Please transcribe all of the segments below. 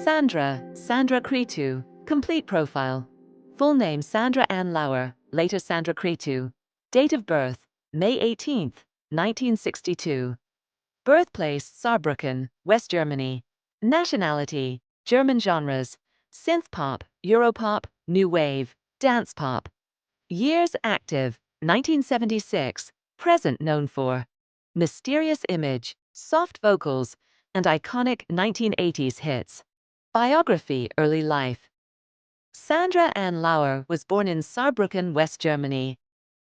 Sandra Cretu, complete profile. Full name Sandra Ann Lauer, later Sandra Cretu. Date of birth, May 18, 1962. Birthplace Saarbrücken, West Germany. Nationality, German genres, synth pop, Europop, new wave, dance pop. Years active, 1976, present known for Mysterious Image, soft vocals, and iconic 1980s hits. Biography, early life. Sandra Ann Lauer was born in Saarbrücken, West Germany.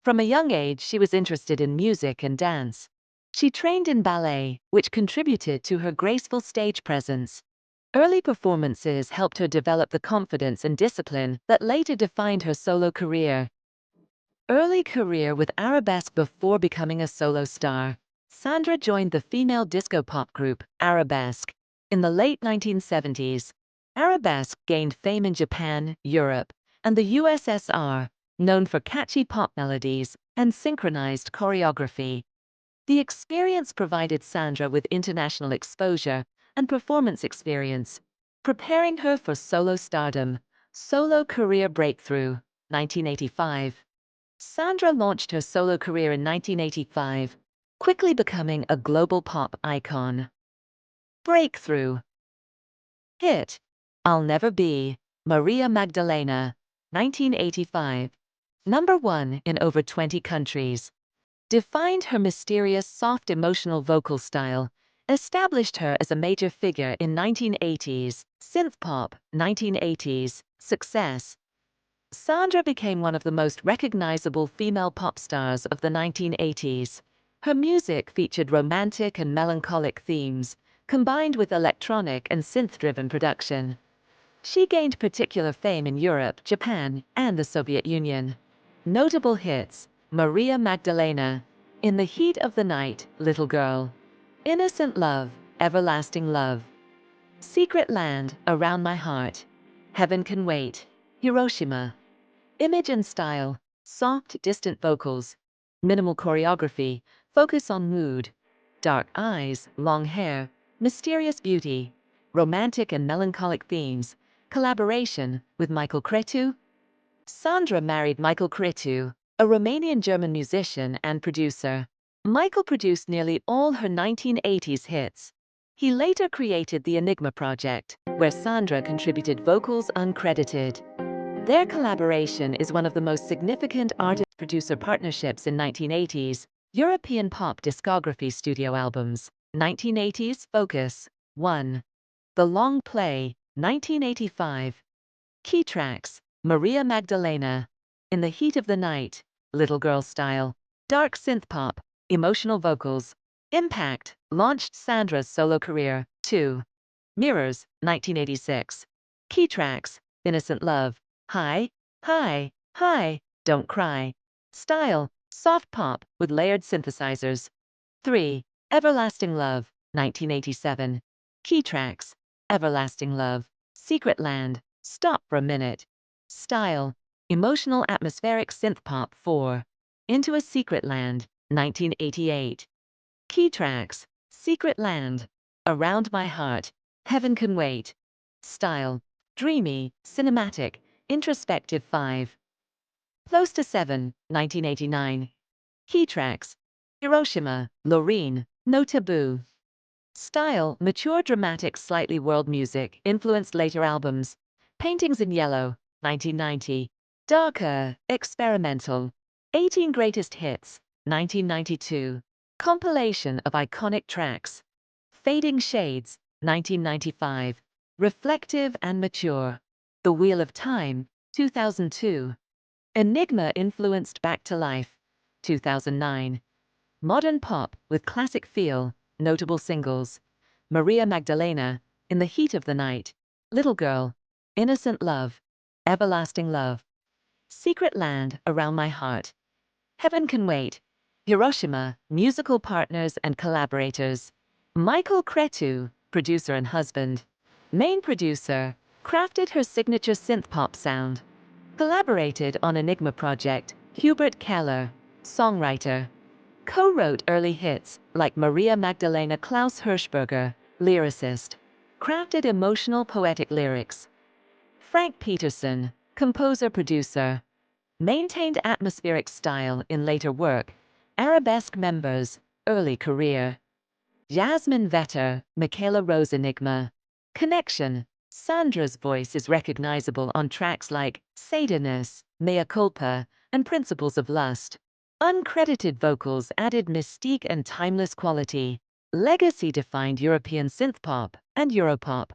From a young age, she was interested in music and dance. She trained in ballet, which contributed to her graceful stage presence. Early performances helped her develop the confidence and discipline that later defined her solo career. Early career with arabesque before becoming a solo star. Sandra joined the female disco pop group, Arabesque, in the late 1970s. Arabesque gained fame in Japan, Europe, and the USSR, known for catchy pop melodies and synchronized choreography. The experience provided Sandra with international exposure and performance experience, preparing her for solo stardom. Solo career breakthrough, 1985. Sandra launched her solo career in 1985, quickly becoming a global pop icon. Breakthrough. Hit. I'll Never Be, Maria Magdalena, 1985. Number 1 in over 20 countries. Defined her mysterious, soft emotional vocal style, established her as a major figure in 1980s, synth pop, 1980s, success. Sandra became one of the most recognizable female pop stars of the 1980s. Her music featured romantic and melancholic themes, combined with electronic and synth-driven production. She gained particular fame in Europe, Japan, and the Soviet Union. Notable hits: Maria Magdalena, In the Heat of the Night, Little Girl, Innocent Love, Everlasting Love, Secret Land, Around My Heart, Heaven Can Wait, Hiroshima. Image and style: soft, distant vocals, minimal choreography, focus on mood, dark eyes, long hair, mysterious beauty, romantic and melancholic themes, collaboration with Michael Cretu. Sandra married Michael Cretu, a Romanian-German musician and producer. Michael produced nearly all her 1980s hits. He later created the Enigma project, where Sandra contributed vocals uncredited. Their collaboration is one of the most significant artist-producer partnerships in 1980s European pop discography studio albums. 1980s Focus 1. The Long Play, 1985. Key tracks: Maria Magdalena, In the Heat of the Night, Little Girl Style, dark synth pop, emotional vocals. Impact launched Sandra's solo career. 2. Mirrors, 1986. Key tracks: Innocent Love, Hi, Hi, Hi, Don't Cry. Style: soft pop with layered synthesizers. 3. Everlasting Love, 1987. Key tracks: Everlasting Love, Secret Land, Stop for a Minute. Style: emotional atmospheric synth pop. 4. Into a Secret Land, 1988. Key tracks: Secret Land, Around My Heart, Heaven Can Wait. Style: dreamy, cinematic, introspective. 5. Close to 7, 1989. Key tracks: Hiroshima, Loreen, No Taboo. Style: mature, dramatic, slightly world music, influenced later albums. Paintings in Yellow, 1990. Darker, experimental. 18 Greatest Hits, 1992. Compilation of iconic tracks. Fading Shades, 1995. Reflective and mature. The Wheel of Time, 2002. Enigma influenced Back to Life, 2009. Modern pop with classic feel, notable singles: Maria Magdalena, In the Heat of the Night, Little Girl, Innocent Love, Everlasting Love, Secret Land, Around My Heart, Heaven Can Wait. Hiroshima, musical partners and collaborators: Michael Cretu, producer and husband. Main producer, crafted her signature synth-pop sound. Collaborated on Enigma project, Hubert Keller, songwriter. Co-wrote early hits like Maria Magdalena. Klaus Hirschberger, lyricist. crafted emotional poetic lyrics. Frank Peterson, composer-producer, maintained atmospheric style in later work. Arabesque members, early career. Yasmin Vetter, Michaela Rose Enigma. Connection. Sandra's voice is recognizable on tracks like Sadness, Mea Culpa, and Principles of Lust. Uncredited vocals added mystique and timeless quality. Legacy defined European synthpop and Europop.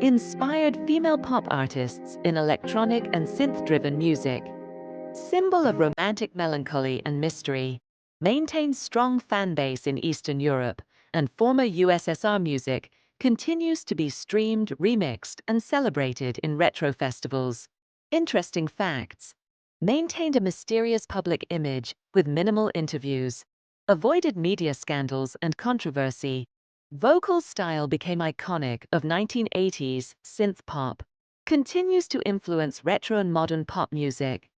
Inspired female pop artists in electronic and synth-driven music. Symbol of romantic melancholy and mystery. Maintains strong fan base in Eastern Europe, and former USSR music continues to be streamed, remixed, and celebrated in retro festivals. Interesting facts. Maintained a mysterious public image with minimal interviews. Avoided media scandals and controversy. Vocal style became iconic of 1980s synth pop. Continues to influence retro and modern pop music.